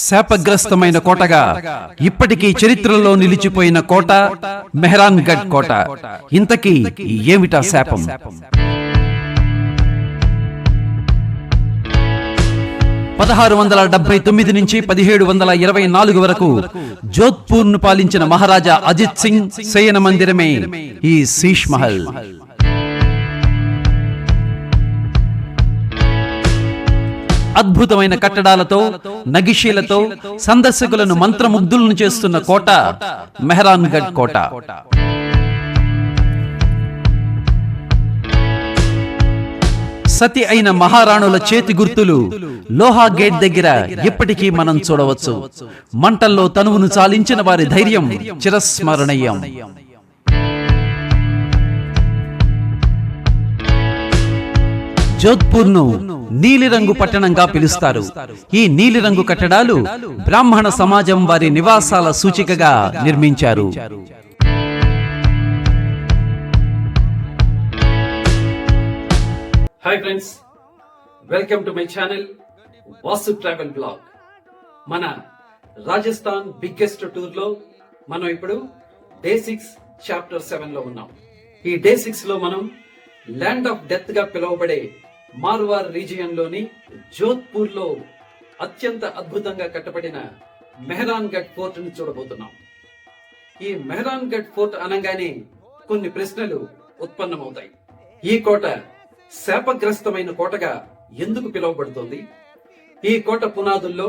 శాపగ్రస్తమైన కోటగా ఇప్పటికీ చరిత్రలో నిలిచిపోయిన కోట మెహ్రాన్గఢ్ కోట. ఇంతకీ ఏమిటా శాపం? 1679 నుంచి 1724 వరకు జోధ్పూర్ ను పాలించిన మహారాజా అజిత్ సింగ్ శయన మందిరమే ఈ శీష్ మహల్. అద్భుతమైన కట్టడాలతో నగిషీలతో సందర్శకులను మంత్రముగ్ధులను చేస్తున్న కోట మెహ్రాన్గఢ్ కోట. సతి అయిన మహారాణుల చేతి గుర్తులు లోహా గేట్ దగ్గర ఇప్పటికీ మనం చూడవచ్చు. మంటల్లో తనువును చాలించిన వారి ధైర్యం చిరస్మరణీయం. జోధ్పూర్ ను నీలిరంగు పట్టణంగా పిలుస్తారు. ఈ నీలిరంగు కట్టడాలు బ్రాహ్మణ సమాజం వారి నివాసాల సూచికగా నిర్మించారు. Hi friends, welcome to my channel Vasu travel blog. మన రాజస్థాన్ బిగ్గెస్ట్ టూర్ లో మనం ఇప్పుడు డే 6 చాప్టర్ 7 లో ఉన్నాం. ఈ డే 6 లో మనం ల్యాండ్ ఆఫ్ డెత్ గా పిలువబడే మార్వార్ రీజియన్ లోని జోధ్పూర్ లో అత్యంత అద్భుతంగా కట్టబడిన మెహ్రాన్గఢ్ ఫోర్ట్ ని చూడబోతున్నాం. ఈ మెహ్రాన్గఢ్ ఫోర్ట్ అనగానే కొన్ని ప్రశ్నలు ఉత్పన్నమవుతాయి. ఈ కోట శాపగ్రస్తమైన కోటగా ఎందుకు పిలువబడుతోంది? ఈ కోట పునాదుల్లో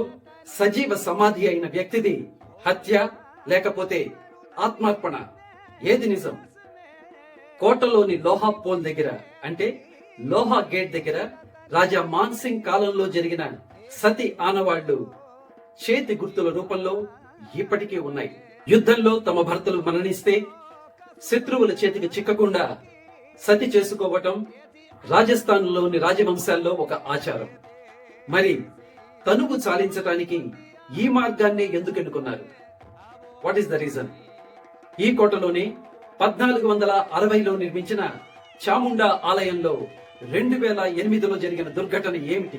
సజీవ సమాధి అయిన వ్యక్తిది హత్య లేకపోతే ఆత్మార్పణ, ఏది నిజం? కోటలోని లోహా పోల్ దగ్గర అంటే లోహా గేట్ దగ్గర రాజా మాన్ సింగ్ కాలంలో జరిగిన సతి ఆనవాళ్లు చేతి గుర్తుల రూపంలో ఇప్పటికీ ఉన్నాయి. యుద్ధంలో తమ భర్తలు మరణిస్తే శత్రువుల చేతికి చిక్కకుండా సతి చేసుకోవటం రాజస్థాన్ లోని రాజవంశాల్లో ఒక ఆచారం. మరి తనువు చాలించటానికి ఈ మార్గాన్ని ఎందుకు ఎన్నుకున్నారు? What is the reason? ఈ కోటలోనే 1460లో నిర్మించిన చాముండా ఆలయంలో 2008లో జరిగిన దుర్ఘటన ఏమిటి?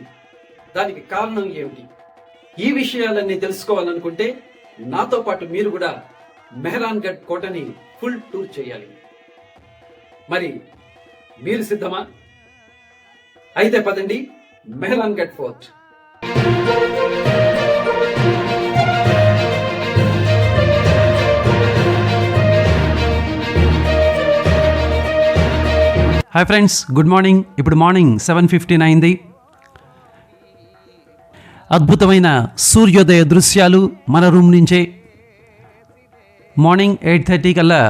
దానికి కారణం ఏమిటి? ఈ విషయాలన్నీ తెలుసుకోవాలనుకుంటే నాతో పాటు మీరు కూడా మెహ్రాన్గఢ్ కోటని ఫుల్ టూర్ చేయాలి. మరి మీరు సిద్ధమా? అయితే పదండి, Mehrangarh fort. Hi friends, good morning. ఇప్పుడు మార్నింగ్ 7:15 అయింది. అద్భుతమైన సూర్యోదయ దృశ్యాలు మన రూమ్ నుంచే. మార్నింగ్ 8:30 కల్లా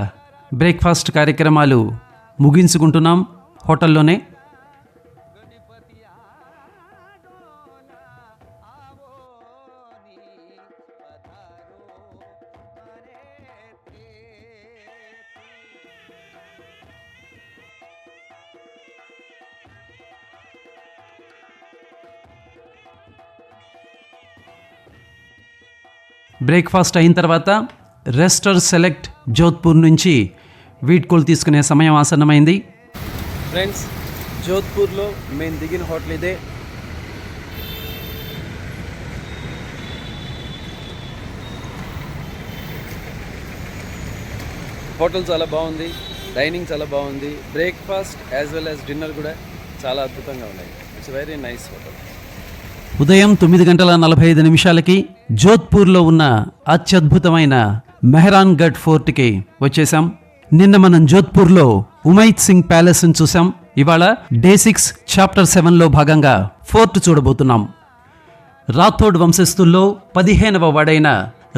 బ్రేక్ఫాస్ట్ కార్యక్రమాలు ముగించుకుంటున్నాం హోటల్లోనే. బ్రేక్ఫాస్ట్ అయిన తర్వాత రెస్టర్ సెలెక్ట్ జోధ్పూర్ నుంచి వీడ్కోలు తీసుకునే సమయం ఆసన్నమైంది. ఫ్రెండ్స్, జోధ్పూర్లో మేము దిగిన హోటల్ ఇదే. హోటల్ చాలా బాగుంది, డైనింగ్ చాలా బాగుంది, breakfast as well as dinner కూడా చాలా అద్భుతంగా ఉన్నాయి. It's very nice hotel. ఉదయం 9:45 జోధ్పూర్లో ఉన్న అత్యద్భుతమైన మెహ్రాన్గఢ్ ఫోర్ట్కి వచ్చేసాం. నిన్న మనం జోధ్పూర్లో ఉమైద్ సింగ్ ప్యాలెస్ ని చూసాం. ఇవాళ డే 6 చాప్టర్ 7లో భాగంగా ఫోర్ట్ చూడబోతున్నాం. రాథోడ్ వంశస్థుల్లో 15వ వాడైన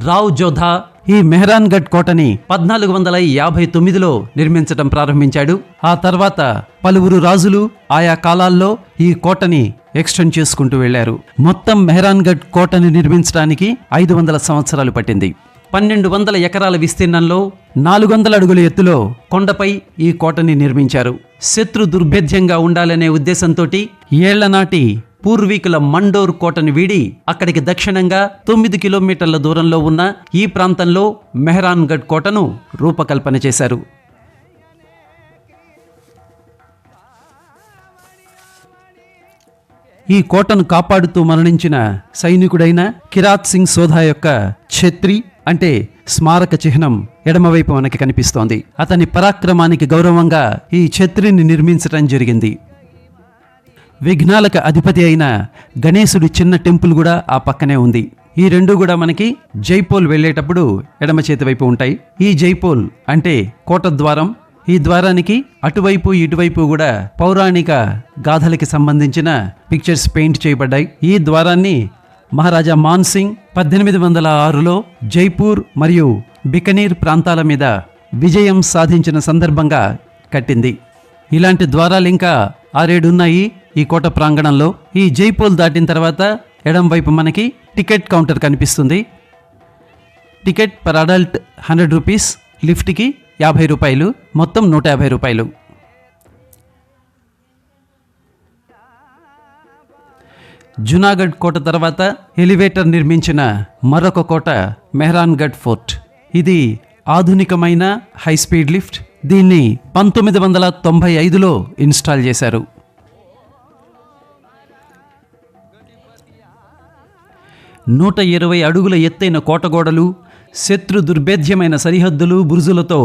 రావ్ జోధా ఈ మెహ్రాన్గఢ్ కోటని 1459లో నిర్మించడం ప్రారంభించాడు. ఆ తర్వాత పలువురు రాజులు ఆయా కాలాల్లో ఈ కోటని ఎక్స్టెండ్ చేసుకుంటూ వెళ్లారు. మొత్తం మెహ్రాన్గఢ్ కోటని నిర్మించడానికి 500 సంవత్సరాలు పట్టింది. 1200 ఎకరాల విస్తీర్ణంలో 400 అడుగుల ఎత్తులో కొండపై ఈ కోటని నిర్మించారు. శత్రు దుర్భేద్యంగా ఉండాలనే ఉద్దేశంతోటి ఏళ్లనాటి పూర్వీకుల మండోర్ కోటను వీడి అక్కడికి దక్షిణంగా 9 కిలోమీటర్ల దూరంలో ఉన్న ఈ ప్రాంతంలో మెహ్రాన్గఢ్ కోటను రూపకల్పన చేశారు. ఈ కోటను కాపాడుతూ మరణించిన సైనికుడైన కిరాత్ సింగ్ సోధా యొక్క ఛత్రి అంటే స్మారక చిహ్నం ఎడమవైపు మనకి కనిపిస్తోంది. అతని పరాక్రమానికి గౌరవంగా ఈ ఛత్రిని నిర్మించడం జరిగింది. విఘ్నాలకు అధిపతి అయిన గణేశుడి చిన్న టెంపుల్ కూడా ఆ పక్కనే ఉంది. ఈ రెండు కూడా మనకి జైపోల్ వెళ్ళేటప్పుడు ఎడమ చేతి వైపు ఉంటాయి. ఈ జైపోల్ అంటే కోట ద్వారం. ఈ ద్వారానికి అటువైపు ఇటువైపు కూడా పౌరాణిక గాథలకి సంబంధించిన పిక్చర్స్ పెయింట్ చేయబడ్డాయి. ఈ ద్వారాన్ని మహారాజా మాన్ సింగ్ 1806లో జైపూర్ మరియు బికనీర్ ప్రాంతాల మీద విజయం సాధించిన సందర్భంగా కట్టింది. ఇలాంటి ద్వారాలు ఇంకా 6-7 ఉన్నాయి ఈ కోట ప్రాంగణంలో. ఈ జైపోల్ దాటిన తర్వాత ఎడం వైపు మనకి టికెట్ కౌంటర్ కనిపిస్తుంది. టికెట్ పర్ అడల్ట్ 100 రూపీస్, లిఫ్ట్కి 50 రూపాయలు, మొత్తం 150 రూపాయలు. జునాగఢ్ కోట తర్వాత ఎలివేటర్ నిర్మించిన మరొక కోట మెహ్రాన్గఢ్ ఫోర్ట్. ఇది ఆధునికమైన హైస్పీడ్ లిఫ్ట్. దీన్ని 1995లో ఇన్స్టాల్ చేశారు. నూట 120 అడుగుల ఎత్తైన కోటగోడలు, శత్రు దుర్భేద్యమైన సరిహద్దులు, బురుజులతో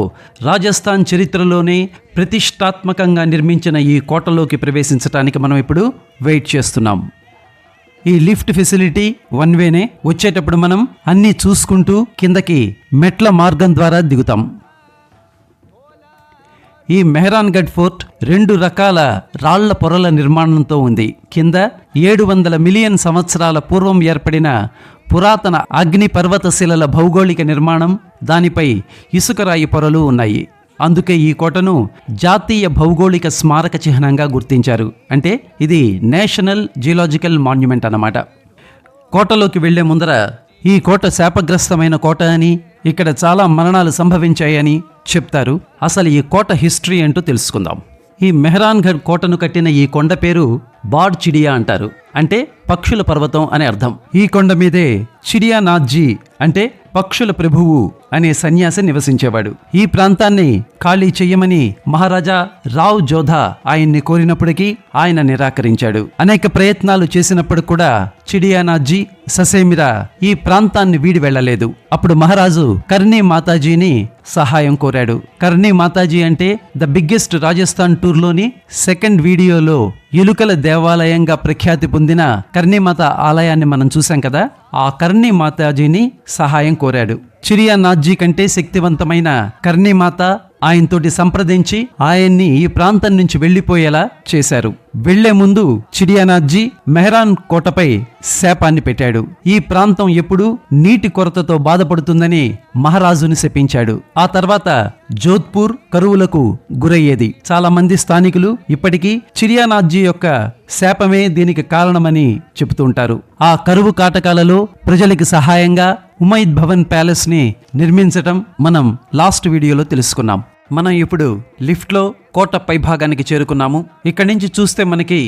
రాజస్థాన్ చరిత్రలోనే ప్రతిష్టాత్మకంగా నిర్మించిన ఈ కోటలోకి ప్రవేశించడానికి మనం ఇప్పుడు వెయిట్ చేస్తున్నాం. ఈ లిఫ్ట్ ఫెసిలిటీ 1 వేనే. వచ్చేటప్పుడు మనం అన్నీ చూసుకుంటూ కిందకి మెట్ల మార్గం ద్వారా దిగుతాం. ఈ మెహ్రాన్గఢ్ ఫోర్ట్ 2 రకాల రాళ్ల పొరల నిర్మాణంతో ఉంది. కింద 700 మిలియన్ సంవత్సరాల పూర్వం ఏర్పడిన పురాతన అగ్ని పర్వత శిలల భౌగోళిక నిర్మాణం, దానిపై ఇసుకరాయి పొరలు ఉన్నాయి. అందుకే ఈ కోటను జాతీయ భౌగోళిక స్మారక చిహ్నంగా గుర్తించారు. అంటే ఇది నేషనల్ జియోలాజికల్ మాన్యుమెంట్ అన్నమాట. కోటలోకి వెళ్లే ముందర ఈ కోట శాపగ్రస్తమైన కోట అని, ఇక్కడ చాలా మరణాలు సంభవించాయని చెప్తారు. అసలు ఈ కోట హిస్టరీ ఏంటో తెలుసుకుందాం. ఈ మెహ్రాన్గఢ్ కోటను కట్టిన ఈ కొండ పేరు బాడ్ చిడియా అంటారు. అంటే పక్షుల పర్వతం అనే అర్థం. ఈ కొండ మీదే చిడియానాథ్జీ అంటే పక్షుల ప్రభువు అనే సన్యాసి నివసించేవాడు. ఈ ప్రాంతాన్ని ఖాళీ చెయ్యమని మహారాజా రావ్ జోధా ఆయన్ని కోరినప్పటికీ ఆయన నిరాకరించాడు. అనేక ప్రయత్నాలు చేసినప్పుడు కూడా చిడియానాథ్జీ ససేమిరా ఈ ప్రాంతాన్ని వీడి వెళ్లలేదు. అప్పుడు మహారాజు కర్నీ మాతాజీని సహాయం కోరాడు. కర్నీ మాతాజీ అంటే ద బిగ్గెస్ట్ రాజస్థాన్ టూర్లోని 2nd వీడియోలో ఎలుకల దేవాలయంగా ప్రఖ్యాతి పొందిన కర్ణీమాత ఆలయాన్ని మనం చూసాం కదా. ఆ కర్ణీ మాతాజీని సహాయం కోరాడు. చిడియానాథ్జీ కంటే శక్తివంతమైన కర్ణీమాత ఆయనతోటి సంప్రదించి ఆయన్ని ఈ ప్రాంతం నుంచి వెళ్లిపోయేలా చేశారు. వెళ్లే ముందు చిడియానాథ్జీ మెహ్రాన్ కోటపై శాపాన్ని పెట్టాడు. ఈ ప్రాంతం ఎప్పుడూ నీటి కొరతతో బాధపడుతుందని మహారాజుని శపించాడు. ఆ తర్వాత జోధ్పూర్ కరువులకు గురయ్యేది. చాలా మంది స్థానికులు ఇప్పటికీ చిడియానాథ్జీ యొక్క శాపమే దీనికి కారణమని చెబుతుంటారు. ఆ కరువు కాటకాలలో ప్రజలకి సహాయంగా ఉమైద్ భవన్ ప్యాలెస్ ని నిర్మించటం మనం లాస్ట్ వీడియోలో తెలుసుకున్నాం. మనం ఇప్పుడు లిఫ్ట్లో కోట పై భాగానికి చేరుకున్నాము. ఇక్కడి నుంచి చూస్తే మనకి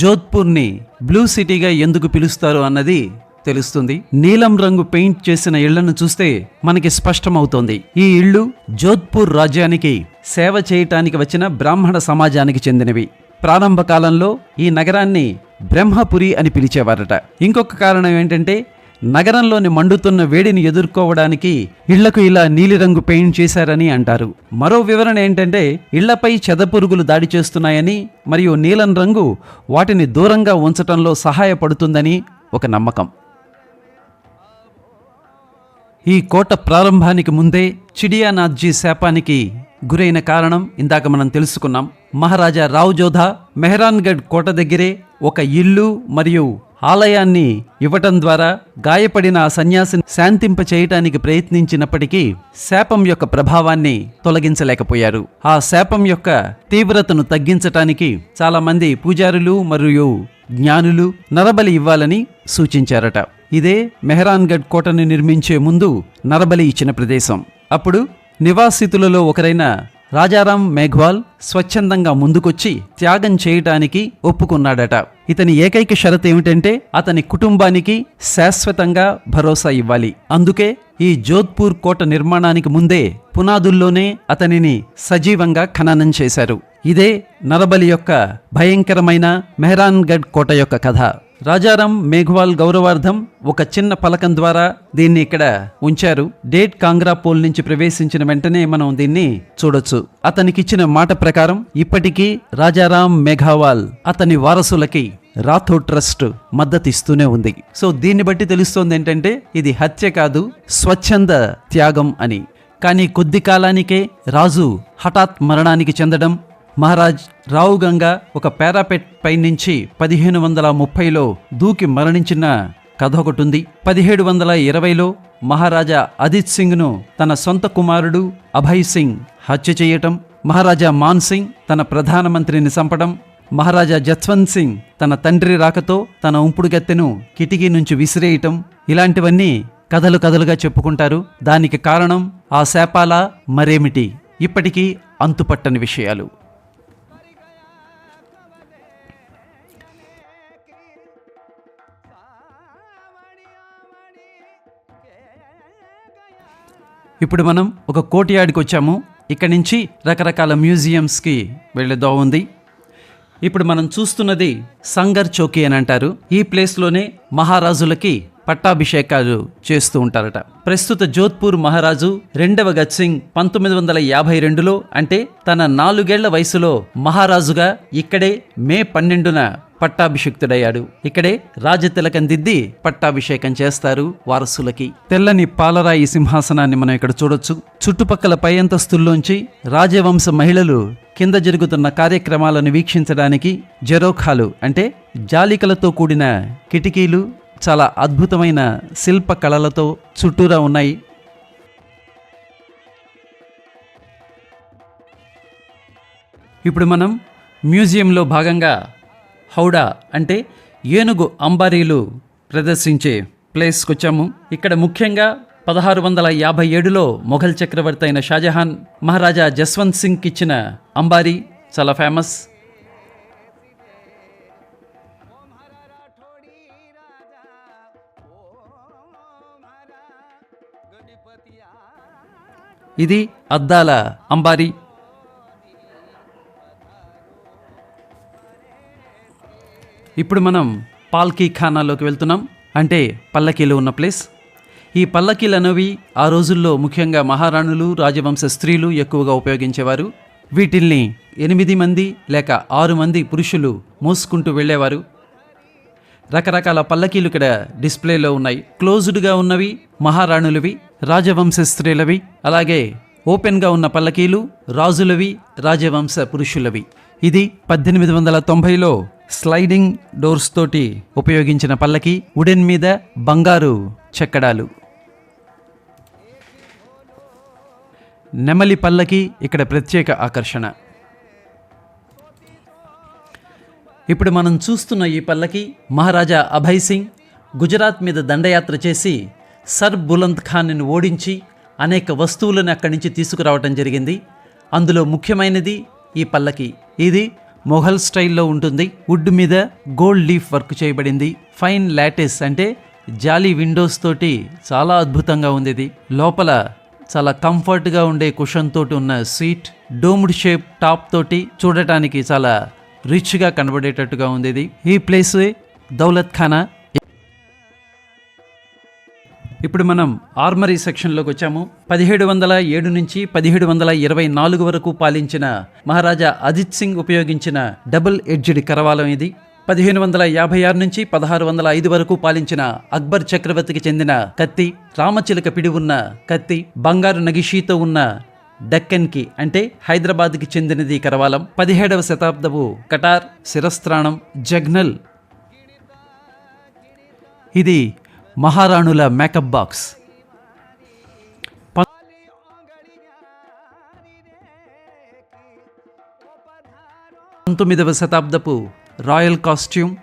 జోధ్పూర్ని బ్లూ సిటీగా ఎందుకు పిలుస్తారు అన్నది తెలుస్తుంది. నీలం రంగు పెయింట్ చేసిన ఇళ్లను చూస్తే మనకి స్పష్టమవుతోంది. ఈ ఇళ్ళు జోధ్పూర్ రాజ్యానికి సేవ చేయటానికి వచ్చిన బ్రాహ్మణ సమాజానికి చెందినవి. ప్రారంభ కాలంలో ఈ నగరాన్ని బ్రహ్మపురి అని పిలిచేవారట. ఇంకొక కారణం ఏంటంటే నగరంలోని మండుతున్న వేడిని ఎదుర్కోవడానికి ఇళ్లకు ఇలా నీలిరంగు పెయింట్ చేశారని అంటారు. మరో వివరణ ఏంటంటే ఇళ్లపై చెదపురుగులు దాడి చేస్తున్నాయని మరియు నీలం రంగు వాటిని దూరంగా ఉంచటంలో సహాయపడుతుందని ఒక నమ్మకం. ఈ కోట ప్రారంభానికి ముందే చిడియానాథ్జీ శాపానికి గురైన కారణం ఇందాక మనం తెలుసుకున్నాం. మహారాజా రావ్ జోధా మెహ్రాన్గఢ్ కోట దగ్గరే ఒక ఇల్లు మరియు ఆలయాన్ని ఇవ్వటం ద్వారా గాయపడిన ఆ సన్యాసిని శాంతింప చేయటానికి ప్రయత్నించినప్పటికీ శాపం యొక్క ప్రభావాన్ని తొలగించలేకపోయారు. ఆ శాపం యొక్క తీవ్రతను తగ్గించటానికి చాలా మంది పూజారులు మరియు జ్ఞానులు నరబలి ఇవ్వాలని సూచించారట. ఇదే మెహ్రాన్గఢ్ కోటను నిర్మించే ముందు నరబలి ఇచ్చిన ప్రదేశం. అప్పుడు నివాసితులలో ఒకరైన రాజారాం మేఘ్వాల్ స్వచ్ఛందంగా ముందుకొచ్చి త్యాగం చేయటానికి ఒప్పుకున్నాడట. ఇతని ఏకైక షరతు ఏమిటంటే అతని కుటుంబానికి శాశ్వతంగా భరోసా ఇవ్వాలి. అందుకే ఈ జోధ్పూర్ కోట నిర్మాణానికి ముందే పునాదుల్లోనే అతనిని సజీవంగా ఖననం చేశారు. ఇదే నరబలి యొక్క భయంకరమైన మెహ్రాన్గఢ్ కోట యొక్క కథ. రాజారాం మేఘ్వాల్ గౌరవార్థం ఒక చిన్న పలకం ద్వారా దీన్ని ఇక్కడ ఉంచారు. డేట్ కాంగ్రా పోల్ నుంచి ప్రవేశించిన వెంటనే మనం దీన్ని చూడొచ్చు. అతనికిచ్చిన మాట ప్రకారం ఇప్పటికీ రాజారాం మేఘవాల్ అతని వారసులకి రాథోడ్ ట్రస్ట్ మద్దతిస్తూనే ఉంది. సో దీన్ని బట్టి తెలుస్తోంది ఏంటంటే ఇది హత్య కాదు, స్వచ్ఛంద త్యాగం అని. కానీ కొద్ది కాలానికే రాజు హఠాత్ మరణానికి చెందడం, మహారాజ్ రావుగంగా ఒక పారాపెట్ పై నుంచి 1530లో దూకి మరణించిన కథ ఒకటి ఉంది. 1720లో మహారాజా అజిత్ సింగ్ను తన సొంత కుమారుడు అభయ్ సింగ్ హత్య చేయటం, మహారాజా మాన్ సింగ్ తన ప్రధానమంత్రిని చంపడం, మహారాజా జస్వంత్ సింగ్ తన తండ్రి రాకతో తన ఉంపుడు గత్తెను కిటికీ నుంచి విసిరేయటం, ఇలాంటివన్నీ కథలు కథలుగా చెప్పుకుంటారు. దానికి కారణం ఆ శాపాల మరేమిటి ఇప్పటికీ అంతుపట్టని విషయాలు. ఇప్పుడు మనం ఒక కోర్ట్యార్డ్కి వచ్చాము. ఇక్కడి నుంచి రకరకాల మ్యూజియంస్కి వెళ్ళే దోవ ఉంది. ఇప్పుడు మనం చూస్తున్నది సంగర్ చౌకీ అని అంటారు. ఈ ప్లేస్లోనే మహారాజులకి పట్టాభిషేకాలు చేస్తూ ఉంటారట. ప్రస్తుత జోధ్పూర్ మహారాజు 2వ గత్ సింగ్ 1952లో అంటే తన 4 ఏళ్ల వయసులో మహారాజుగా ఇక్కడే మే 12న పట్టాభిషిక్తుడయ్యాడు. ఇక్కడే రాజతిలకం దిద్ది పట్టాభిషేకం చేస్తారు వారసులకి. తెల్లని పాలరాయి సింహాసనాన్ని మనం ఇక్కడ చూడొచ్చు. చుట్టుపక్కల పై అంతస్తుల్లోంచి రాజవంశ మహిళలు కింద జరుగుతున్న కార్యక్రమాలను వీక్షించడానికి జరోఖాలు అంటే జాలికలతో కూడిన కిటికీలు చాలా అద్భుతమైన శిల్ప కళలతో చుట్టూరా ఉన్నాయి. ఇప్పుడు మనం మ్యూజియంలో భాగంగా హౌడా అంటే ఏనుగు అంబారీలు ప్రదర్శించే ప్లేస్కి వచ్చాము. ఇక్కడ ముఖ్యంగా 1657లో మొఘల్ చక్రవర్తి అయిన షాజహాన్ మహారాజా జస్వంత్ సింగ్కి ఇచ్చిన అంబారీ చాలా ఫేమస్. ఇది అద్దాల అంబారీ. ఇప్పుడు మనం పాల్కీ ఖానాలోకి వెళ్తున్నాం, అంటే పల్లకీలు ఉన్న ప్లేస్. ఈ పల్లకీలు అనేవి ఆ రోజుల్లో ముఖ్యంగా మహారాణులు, రాజవంశ స్త్రీలు ఎక్కువగా ఉపయోగించేవారు. వీటిల్ని 8 మంది లేక 6 మంది పురుషులు మోసుకుంటూ వెళ్ళేవారు. రకరకాల పల్లకీలు ఇక్కడ డిస్ప్లేలో ఉన్నాయి. క్లోజ్డ్గా ఉన్నవి మహారాణులవి, రాజవంశ స్త్రీలవి, అలాగే ఓపెన్గా ఉన్న పల్లకీలు రాజులవి, రాజవంశ పురుషులవి. ఇది 1890లో స్లైడింగ్ డోర్స్ తోటి ఉపయోగించిన పల్లకి, వుడెన్ మీద బంగారు చెక్కడాలు. నెమలి పల్లకి ఇక్కడ ప్రత్యేక ఆకర్షణ. ఇప్పుడు మనం చూస్తున్న ఈ పల్లకి మహారాజా అభయ్ సింగ్ గుజరాత్ మీద దండయాత్ర చేసి సర్ బులంద్ ఖాన్ని ఓడించి అనేక వస్తువులను అక్కడి నుంచి తీసుకురావటం జరిగింది. అందులో ముఖ్యమైనది ఈ పల్లకి. ఇది మొఘల్ స్టైల్లో ఉంటుంది. వుడ్ మీద గోల్డ్ లీఫ్ వర్క్ చేయబడింది. ఫైన్ లాటిస్ అంటే జాలీ విండోస్ తోటి చాలా అద్భుతంగా ఉంది. ఇది లోపల చాలా కంఫర్ట్గా ఉండే కుషన్ తోటి ఉన్న సీట్, డోమ్డ్ షేప్ టాప్ తోటి చూడటానికి చాలా రిచ్గా కనబడేటట్టుగా ఉంది. ఇది ఈ ప్లేస్ దౌలత్ ఖానా. ఇప్పుడు మనం ఆర్మరీ సెక్షన్లోకి వచ్చాము. 1707 నుంచి 1724 వరకు పాలించిన మహారాజా అజిత్ సింగ్ ఉపయోగించిన డబుల్ ఎడ్జ్డ్ కరవాలం ఇది. 1556 నుంచి 1605 వరకు పాలించిన అక్బర్ చక్రవర్తికి చెందిన కత్తి, రామచిలక పిడి ఉన్న కత్తి, బంగారు నగిషీతో ఉన్న డెక్కన్కి అంటే హైదరాబాద్కి చెందినది కరవాలం. 17వ శతాబ్దపు కటార్, శిరస్త్రాణం, జగ్నల్. ఇది మహారాణుల మేకప్ బాక్స్. 19వ శతాబ్దపు రాయల్ కాస్ట్యూమ్.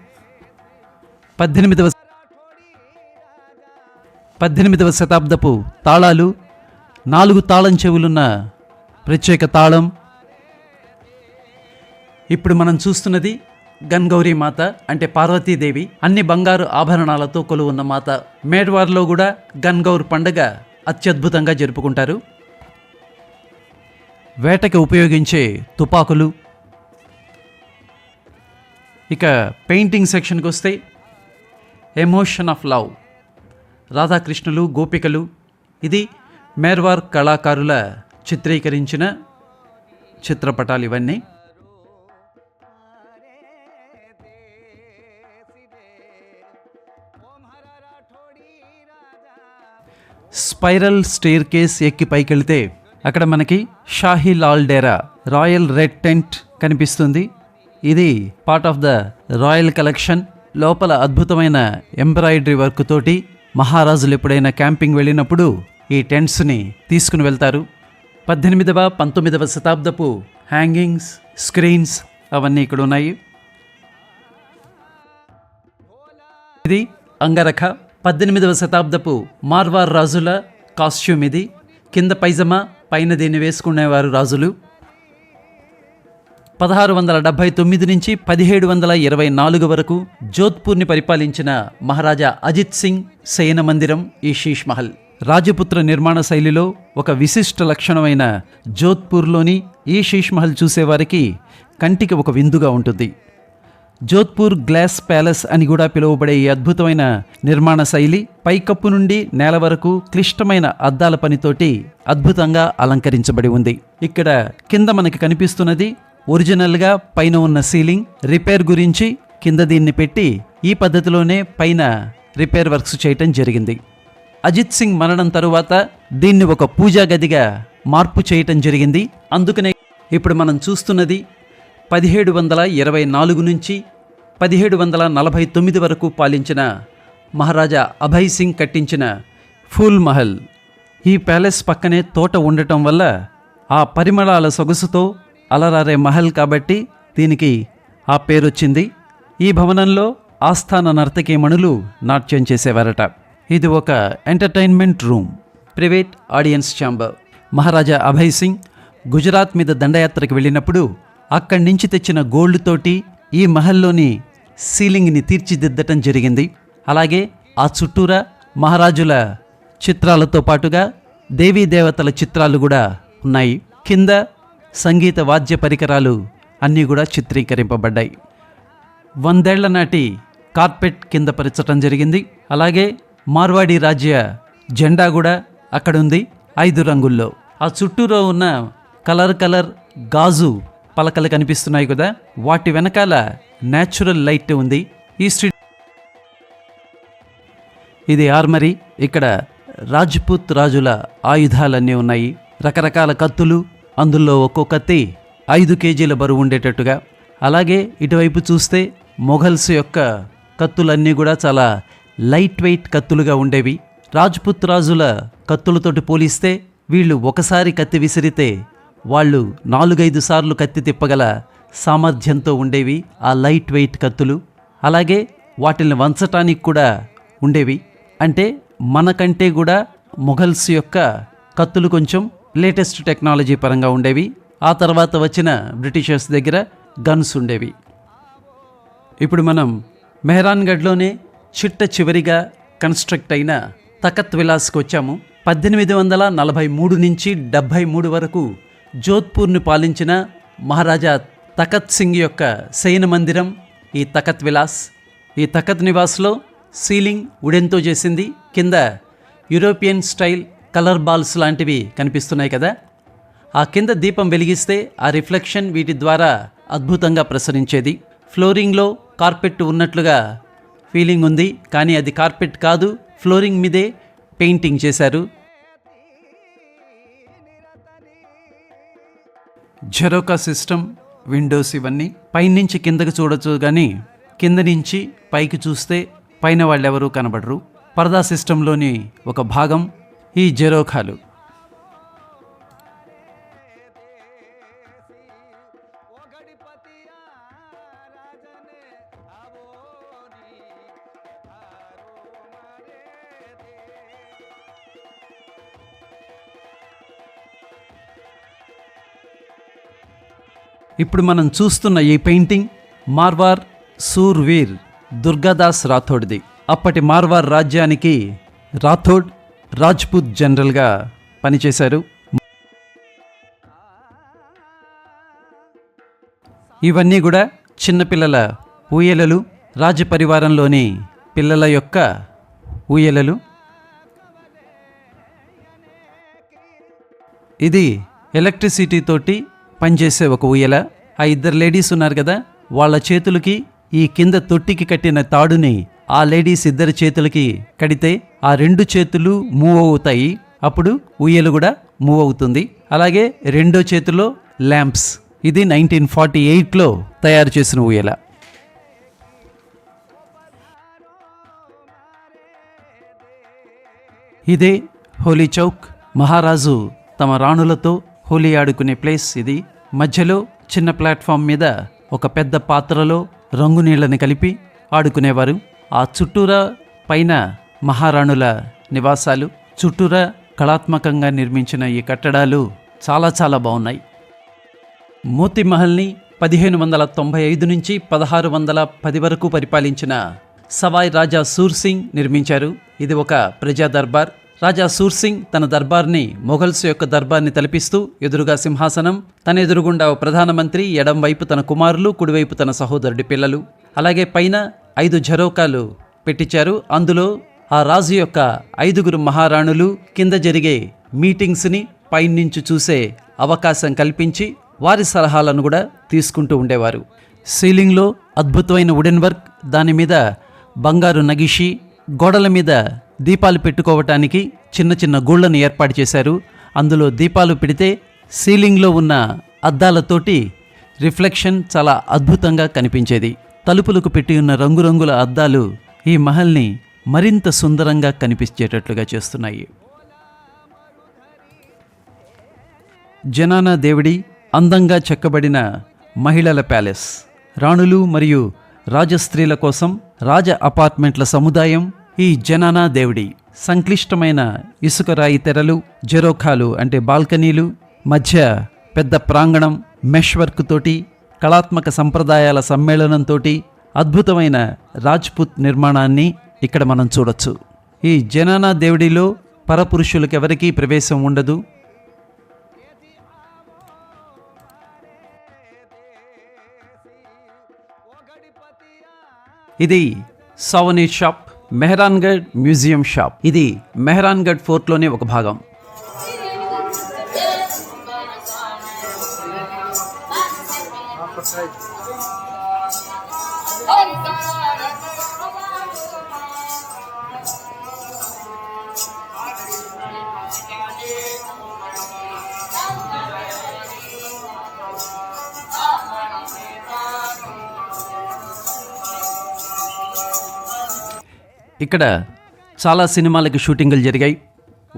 18వ శతాబ్దపు తాళాలు, 4 తాళం చెవులున్న ప్రత్యేక తాళం. ఇప్పుడు మనం చూస్తున్నది గన్గౌరీ మాత అంటే పార్వతీదేవి, అన్ని బంగారు ఆభరణాలతో కొలువున్న మాత. మేడ్వార్లో కూడా గన్గౌర్ పండుగ అత్యద్భుతంగా జరుపుకుంటారు. వేటకి ఉపయోగించే తుపాకులు. ఇక పెయింటింగ్ సెక్షన్కి వస్తే ఎమోషన్ ఆఫ్ లవ్, రాధాకృష్ణులు, గోపికలు. ఇది మేర్వార్ కళాకారుల చిత్రీకరించిన చిత్రపటాలు ఇవన్నీ. స్పైరల్ స్టేర్ కేస్ ఎక్కి పైకెళ్తే అక్కడ మనకి షాహీ లాల్ డేరా, రాయల్ రెడ్ టెంట్ కనిపిస్తుంది. ఇది part of the royal collection. లోపల అద్భుతమైన ఎంబ్రాయిడరీ వర్క్ తోటి మహారాజులు ఎప్పుడైనా క్యాంపింగ్ వెళ్ళినప్పుడు ఈ టెంట్స్ని తీసుకుని వెళ్తారు. 18వ 19వ శతాబ్దపు హ్యాంగింగ్స్, స్క్రీన్స్ అవన్నీ ఇక్కడ ఉన్నాయి. ఇది అంగరఖ, 18వ శతాబ్దపు మార్వార్ రాజుల కాస్ట్యూమ్. ఇది కింద పైజమా, పైన దీన్ని వేసుకునేవారు రాజులు. 1679 నుంచి 1724 వరకు జోధ్పూర్ని పరిపాలించిన మహారాజా అజిత్ సింగ్ శయన మందిరం ఈ శీష్ మహల్. రాజపుత్ర నిర్మాణ శైలిలో ఒక విశిష్ట లక్షణమైన జోధ్పూర్లోని ఈ శీష్ మహల్ చూసేవారికి కంటికి ఒక విందుగా ఉంటుంది. జోధ్పూర్ గ్లాస్ ప్యాలెస్ అని కూడా పిలువబడే ఈ అద్భుతమైన నిర్మాణ శైలి పైకప్పు నుండి నేల వరకు క్లిష్టమైన అద్దాల పనితోటి అద్భుతంగా అలంకరించబడి ఉంది. ఇక్కడ కింద మనకి కనిపిస్తున్నది ఒరిజినల్గా పైన ఉన్న సీలింగ్. రిపేర్ గురించి కింద దీన్ని పెట్టి ఈ పద్ధతిలోనే పైన రిపేర్ వర్క్స్ చేయటం జరిగింది. అజిత్ సింగ్ మరణం తరువాత దీన్ని ఒక పూజా గదిగా మార్పు చేయటం జరిగింది. అందుకనే ఇప్పుడు మనం చూస్తున్నది 1724 నుంచి 1749 వరకు పాలించిన మహారాజా అభయ్ సింగ్ కట్టించిన ఫూల్ మహల్. ఈ ప్యాలెస్ పక్కనే తోట ఉండటం వల్ల ఆ పరిమళాల సొగసుతో అలరారే మహల్ కాబట్టి దీనికి ఆ పేరొచ్చింది. ఈ భవనంలో ఆస్థాన నర్తకీమణులు నాట్యం చేసేవారట. ఇది ఒక entertainment room, private audience chamber. Maharaja Abhay Singh Gujarat మీద దండయాత్రకు వెళ్ళినప్పుడు అక్కడి నుంచి తెచ్చిన గోల్డ్ తోటి ఈ మహల్లోని సీలింగ్ని తీర్చిదిద్దటం జరిగింది. అలాగే ఆ చుట్టూరా మహారాజుల చిత్రాలతో పాటుగా దేవీ దేవతల చిత్రాలు కూడా ఉన్నాయి. కింద సంగీత వాద్య పరికరాలు అన్నీ కూడా చిత్రీకరింపబడ్డాయి. 100 ఏళ్ల నాటి కార్పెట్ కింద పరచటం జరిగింది. అలాగే మార్వాడి రాజ్య జెండా కూడా అక్కడుంది 5 రంగుల్లో. ఆ చుట్టూలో ఉన్న కలర్ గాజు పలకలు కనిపిస్తున్నాయి కదా, వాటి వెనకాల న్యాచురల్ లైట్ ఉంది. ఈ స్ట్రీట్ ఇది ఆర్మరీ. ఇక్కడ రాజ్పుత్ రాజుల ఆయుధాలన్నీ ఉన్నాయి. రకరకాల కత్తులు, అందులో ఒక్కో కత్తి 5 కేజీల బరువు ఉండేటట్టుగా. అలాగే ఇటువైపు చూస్తే మొఘల్స్ యొక్క కత్తులన్నీ కూడా చాలా లైట్ వెయిట్ కత్తులుగా ఉండేవి. రాజ్పుత్ రాజుల కత్తులతోటి పోలిస్తే వీళ్ళు ఒకసారి కత్తి విసిరితే వాళ్ళు 4-5 సార్లు కత్తి తిప్పగల సామర్థ్యంతో ఉండేవి ఆ లైట్ వెయిట్ కత్తులు. అలాగే వాటిని వంచటానికి కూడా ఉండేవి. అంటే మనకంటే కూడా మొఘల్స్ యొక్క కత్తులు కొంచెం లేటెస్ట్ టెక్నాలజీ పరంగా ఉండేవి. ఆ తర్వాత వచ్చిన బ్రిటిషర్స్ దగ్గర గన్స్ ఉండేవి. ఇప్పుడు మనం మెహరాన్గఢ్లోనే చిట్ట చివరిగా కన్స్ట్రక్ట్ అయిన తఖత్ విలాస్కి వచ్చాము. 1843 నుంచి 73 వరకు జోధ్పూర్ని పాలించిన మహారాజా తఖత్ సింగ్ యొక్క శయన మందిరం ఈ తఖత్ విలాస్. ఈ తఖత్ నివాస్లో సీలింగ్ వుడెన్తో చేసింది. కింద యూరోపియన్ స్టైల్ కలర్ బాల్స్ లాంటివి కనిపిస్తున్నాయి కదా. ఆ కింద దీపం వెలిగిస్తే ఆ రిఫ్లెక్షన్ వీటి ద్వారా అద్భుతంగా ప్రసరించేది. ఫ్లోరింగ్లో కార్పెట్ ఉన్నట్లుగా ఫీలింగ్ ఉంది, కానీ అది కార్పెట్ కాదు, ఫ్లోరింగ్ మీదే పెయింటింగ్ చేశారు. జెరోకా సిస్టమ్, విండోస్ ఇవన్నీ పైనుంచి కిందకి చూడొచ్చు, కానీ కింద నుంచి పైకి చూస్తే పైన వాళ్ళెవరూ కనబడరు. పరదా సిస్టంలోని ఒక భాగం ఈ జెరోకాలు. ఇప్పుడు మనం చూస్తున్న ఈ పెయింటింగ్ మార్వార్ సూర్వీర్ దుర్గాదాస్ రాథోడ్ది. అప్పటి మార్వార్ రాజ్యానికి రాథోడ్ రాజ్పుత్ జనరల్గా పనిచేశారు. ఇవన్నీ కూడా చిన్నపిల్లల ఊయలలు. రాజపరివారంలోని పిల్లల యొక్క ఊయలలు. ఇది ఎలక్ట్రిసిటీ తోటి పనిచేసే ఒక ఊయల. ఆ ఇద్దరు లేడీస్ ఉన్నారు కదా, వాళ్ళ చేతులకి ఈ కింద తొట్టికి కట్టిన తాడుని ఆ లేడీస్ ఇద్దరి చేతులకి కడితే ఆ రెండు చేతులు మూవ్ అవుతాయి. అప్పుడు ఊయలు కూడా మూవ్ అవుతుంది. అలాగే రెండో చేతిలో ల్యాంప్స్. ఇది 1948లో తయారు చేసిన ఊయల. ఇదే హోలీ చౌక్. మహారాజు తమ రాణులతో హోలీ ఆడుకునే ప్లేస్ ఇది. మధ్యలో చిన్న ప్లాట్ఫామ్ మీద ఒక పెద్ద పాత్రలో రంగు నీళ్ళని కలిపి ఆడుకునేవారు. ఆ చుట్టూరా పైన మహారాణుల నివాసాలు. చుట్టూరా కళాత్మకంగా నిర్మించిన ఈ కట్టడాలు చాలా చాలా బాగున్నాయి. మోతీ మహల్ని 1595 నుంచి 1610 వరకు పరిపాలించిన సవాయ్ రాజా సూర్సింగ్ నిర్మించారు. ఇది ఒక ప్రజా దర్బార్. రాజా సూర్సింగ్ తన దర్బార్ని మొఘల్స్ యొక్క దర్బార్ని తలపిస్తూ ఎదురుగా సింహాసనం, తన ఎదురుగుండా ప్రధానమంత్రి, ఎడం వైపు తన కుమారులు, కుడివైపు తన సహోదరుడి పిల్లలు. అలాగే పైన 5 ఝరోకాలు పెట్టించారు. అందులో ఆ రాజు యొక్క 5గురు మహారాణులు కింద జరిగే మీటింగ్స్ని పైనుంచి చూసే అవకాశం కల్పించి వారి సలహాలను కూడా తీసుకుంటూ ఉండేవారు. సీలింగ్లో అద్భుతమైన వుడెన్ వర్క్, దాని మీద బంగారు నగిషి, గోడల మీద దీపాలు పెట్టుకోవటానికి చిన్న చిన్న గూళ్ళను ఏర్పాటు చేశారు. అందులో దీపాలు పెడితే సీలింగ్లో ఉన్న అద్దాలతోటి రిఫ్లెక్షన్ చాలా అద్భుతంగా కనిపించేది. తలుపులకు పెట్టి ఉన్న రంగురంగుల అద్దాలు ఈ మహల్ని మరింత సుందరంగా కనిపించేటట్లుగా చేస్తున్నాయి. జనానా దేవుడి అందంగా చెక్కబడిన మహిళల ప్యాలెస్. రాణులు మరియు రాజస్త్రీల కోసం రాజ అపార్ట్మెంట్ల సముదాయం ఈ జనానా దేవుడి. సంక్లిష్టమైన ఇసుక రాయి తెరలు, జెరోఖాలు అంటే బాల్కనీలు, మధ్య పెద్ద ప్రాంగణం, మెష్ వర్క్ తోటి, కళాత్మక సంప్రదాయాల సమ్మేళనంతో అద్భుతమైన రాజ్పుత్ నిర్మాణాన్ని ఇక్కడ మనం చూడొచ్చు. ఈ జనానా దేవుడిలో పరపురుషులకెవరికీ ప్రవేశం ఉండదు. ఇది సౌవనీర్ షాప్, మెహరాన్గఢ్ మ్యూజియం షాప్. ఇది మెహరాన్గఢ్ ఫోర్ట్లోనే ఒక భాగం. ఇక్కడ చాలా సినిమాలకి షూటింగులు జరిగాయి.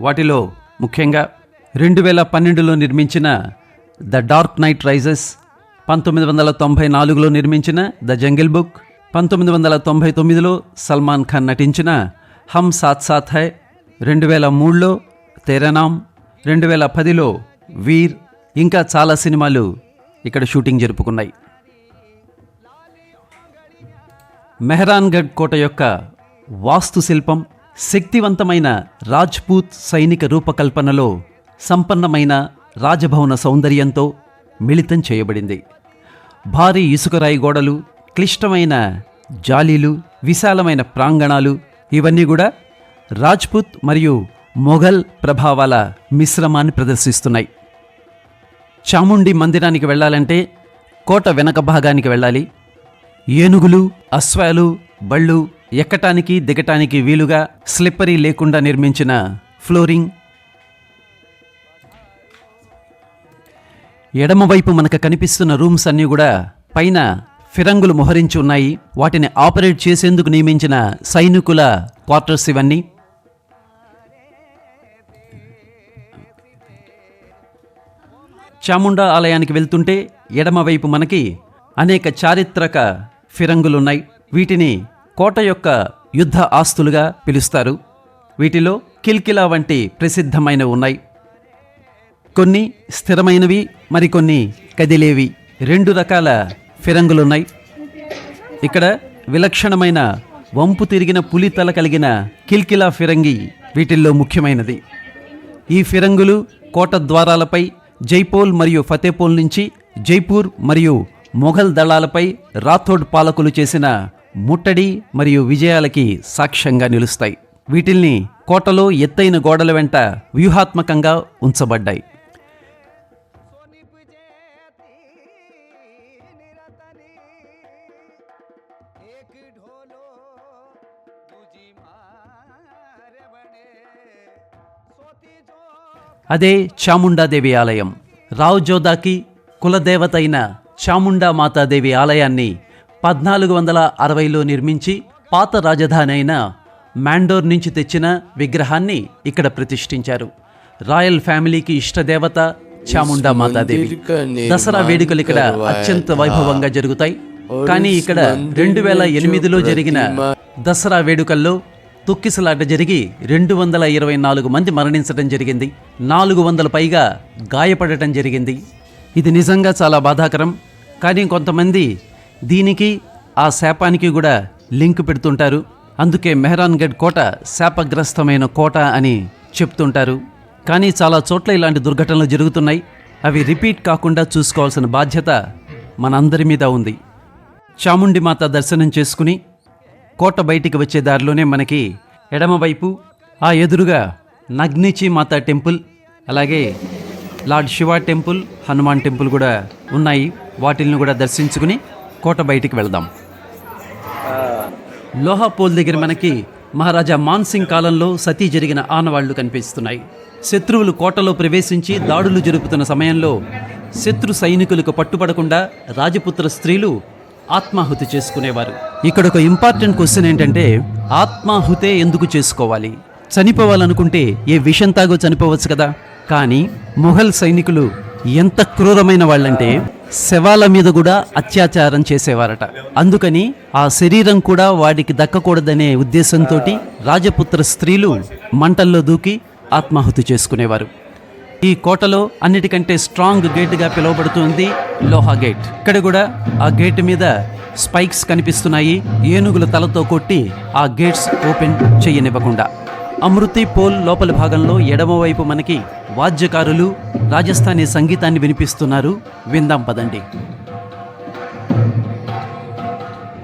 వాటిలో ముఖ్యంగా 2012లో నిర్మించిన ద డార్క్ నైట్ రైజెస్, 1994లో నిర్మించిన ద జంగిల్ బుక్, 1999లో సల్మాన్ ఖాన్ నటించిన హమ్ సాత్ సాత్ హై, 2003లో తేరా నామ్, 2010లో వీర్, ఇంకా చాలా సినిమాలు ఇక్కడ షూటింగ్ జరుపుకున్నాయి. మెహరాన్గఢ్ కోట యొక్క వాస్తుశిల్పం శక్తివంతమైన రాజ్పూత్ సైనిక రూపకల్పనలో సంపన్నమైన రాజభవన సౌందర్యంతో మిళితం చేయబడింది. భారీ ఇసుకరాయి గోడలు, క్లిష్టమైన జాలీలు, విశాలమైన ప్రాంగణాలు, ఇవన్నీ కూడా రాజ్పుత్ మరియు మొఘల్ ప్రభావాల మిశ్రమాన్ని ప్రదర్శిస్తున్నాయి. చాముండి మందిరానికి వెళ్ళాలంటే కోట వెనక భాగానికి వెళ్ళాలి. ఏనుగులు, అశ్వాలు, బళ్ళు ఎక్కటానికి దిగటానికి వీలుగా స్లిప్పరీ లేకుండా నిర్మించిన ఫ్లోరింగ్. ఎడమవైపు మనకు కనిపిస్తున్న రూమ్స్ అన్నీ కూడా పైన ఫిరంగులు మొహరించి ఉన్నాయి. వాటిని ఆపరేట్ చేసేందుకు నియమించిన సైనికుల క్వార్టర్స్ ఇవన్నీ. చాముండా ఆలయానికి వెళ్తుంటే ఎడమవైపు మనకి అనేక చారిత్రక ఫిరంగులున్నాయి. వీటిని కోట యొక్క యుద్ధ ఆస్తులుగా పిలుస్తారు. వీటిలో కిల్కిలా వంటి ప్రసిద్ధమైనవి ఉన్నాయి. కొన్ని స్థిరమైనవి, మరికొన్ని కదిలేవి. 2 రకాల ఫిరంగులున్నాయి. ఇక్కడ విలక్షణమైన వంపు తిరిగిన పులి తల కలిగిన కిల్కిలా ఫిరంగి వీటిల్లో ముఖ్యమైనది. ఈ ఫిరంగులు కోట ద్వారాలపై జైపోల్ మరియు ఫతేపోల్ నుంచి జైపూర్ మరియు మొఘల్ దళాలపై రాథోడ్ పాలకులు చేసిన ముట్టడి మరియు విజయాలకి సాక్ష్యంగా నిలుస్తాయి. వీటిల్ని కోటలో ఎత్తైన గోడల వెంట వ్యూహాత్మకంగా ఉంచబడ్డాయి. అదే చాముండాదేవి ఆలయం. రావ్ జోదాకి కులదేవత అయిన చాముండా మాతాదేవి ఆలయాన్ని 1460లో నిర్మించి పాత రాజధాని అయిన మాండోర్ నుంచి తెచ్చిన విగ్రహాన్ని ఇక్కడ ప్రతిష్ఠించారు. రాయల్ ఫ్యామిలీకి ఇష్టదేవత చాముండా మాతాదేవి. దసరా వేడుకలు ఇక్కడ అత్యంత వైభవంగా జరుగుతాయి. కానీ ఇక్కడ 2008లో జరిగిన దసరా వేడుకల్లో తొక్కిసలాట జరిగి 224 మంది మరణించడం జరిగింది. 400 పైగా గాయపడటం జరిగింది. ఇది నిజంగా చాలా బాధాకరం. కానీ కొంతమంది దీనికి ఆ శాపానికి కూడా లింక్ పెడుతుంటారు. అందుకే మెహరాన్గఢ్ కోట శాపగ్రస్తమైన కోట అని చెప్తుంటారు. కానీ చాలా చోట్ల ఇలాంటి దుర్ఘటనలు జరుగుతున్నాయి. అవి రిపీట్ కాకుండా చూసుకోవాల్సిన బాధ్యత మనందరి మీద ఉంది. చాముండి మాత దర్శనం చేసుకుని కోట బయటికి వచ్చే దారిలోనే మనకి ఎడమవైపు ఆ ఎదురుగా నగ్నిచి మాత టెంపుల్, అలాగే lord Shiva temple, Hanuman temple కూడా ఉన్నాయి. వాటిల్ని కూడా దర్శించుకుని కోట బయటికి వెళ్దాం. లోహాపోల్ దగ్గర మనకి మహారాజా మాన్సింగ్ కాలంలో సతీ జరిగిన ఆనవాళ్లు కనిపిస్తున్నాయి. శత్రువులు కోటలో ప్రవేశించి దాడులు జరుపుతున్న సమయంలో శత్రు సైనికులకు పట్టుపడకుండా రాజపుత్ర స్త్రీలు ఆత్మాహుతి చేసుకునేవారు. ఇక్కడ ఒక ఇంపార్టెంట్ క్వశ్చన్ ఏంటంటే, ఆత్మాహుతే ఎందుకు చేసుకోవాలి? చనిపోవాలనుకుంటే ఏ విషం తాగో చనిపోవచ్చు కదా. కానీ మొఘల్ సైనికులు ఎంత క్రూరమైన వాళ్ళంటే శవాల మీద కూడా అత్యాచారం చేసేవారట. అందుకని ఆ శరీరం కూడా వాడికి దక్కకూడదనే ఉద్దేశంతో రాజపుత్ర స్త్రీలు మంటల్లో దూకి ఆత్మాహుతి చేసుకునేవారు. ఈ కోటలో అన్నిటికంటే స్ట్రాంగ్ గేట్గా పిలువబడుతుంది లోహా గేట్. ఇక్కడ కూడా ఆ గేట్ మీద స్పైక్స్ కనిపిస్తున్నాయి. ఏనుగుల తలతో కొట్టి ఆ గేట్స్ ఓపెన్ చేయనివ్వకుండా. అమృతి పోల్ లోపలి భాగంలో ఎడమవైపు మనకి వాద్యకారులు రాజస్థానీ సంగీతాన్ని వినిపిస్తున్నారు. విందాం పదండి.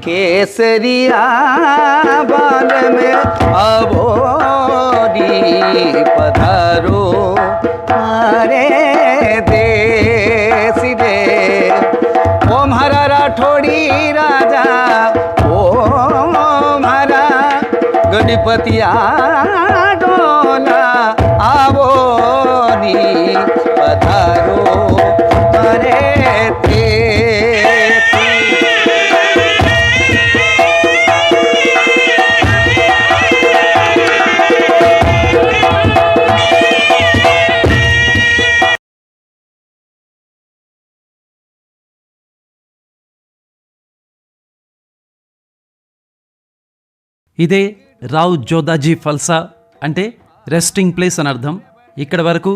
केसरिया बाल में अबोरी पधारो हरे देश रे ओम हरा राठौड़ी राजा ओम हरा गणपतिया डोला आवोनी पधारो हरे ఇదే రావ్ జోదాజీ ఫల్సా అంటే రెస్టింగ్ ప్లేస్ అని అర్థం. ఇక్కడ వరకు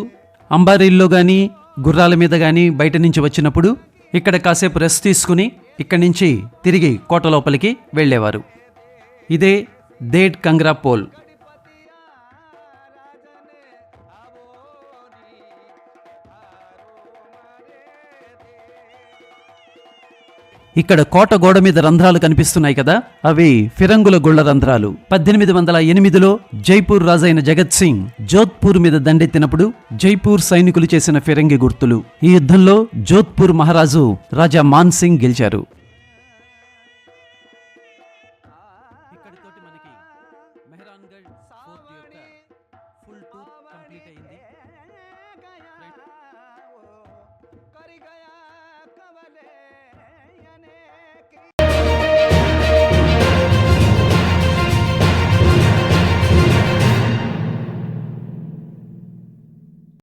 అంబారీల్లో కానీ గుర్రాల మీద కానీ బయట నుంచి వచ్చినప్పుడు ఇక్కడ కాసేపు రెస్ట్ తీసుకుని ఇక్కడి నుంచి తిరిగి కోట లోపలికి వెళ్ళేవారు. ఇదే దేడ్ కంగ్రా పోల్. ఇక్కడ కోట గోడ మీద రంధ్రాలు కనిపిస్తున్నాయి కదా, అవి ఫిరంగుల గుళ్ల రంధ్రాలు. 1808లో జైపూర్ రాజైన జగత్ సింగ్ జోధ్పూర్ మీద దండెత్తినప్పుడు జైపూర్ సైనికులు చేసిన ఫిరంగి గుర్తులు. ఈ యుద్ధంలో జోధ్పూర్ మహారాజు రాజా మాన్ సింగ్ గెలిచారు.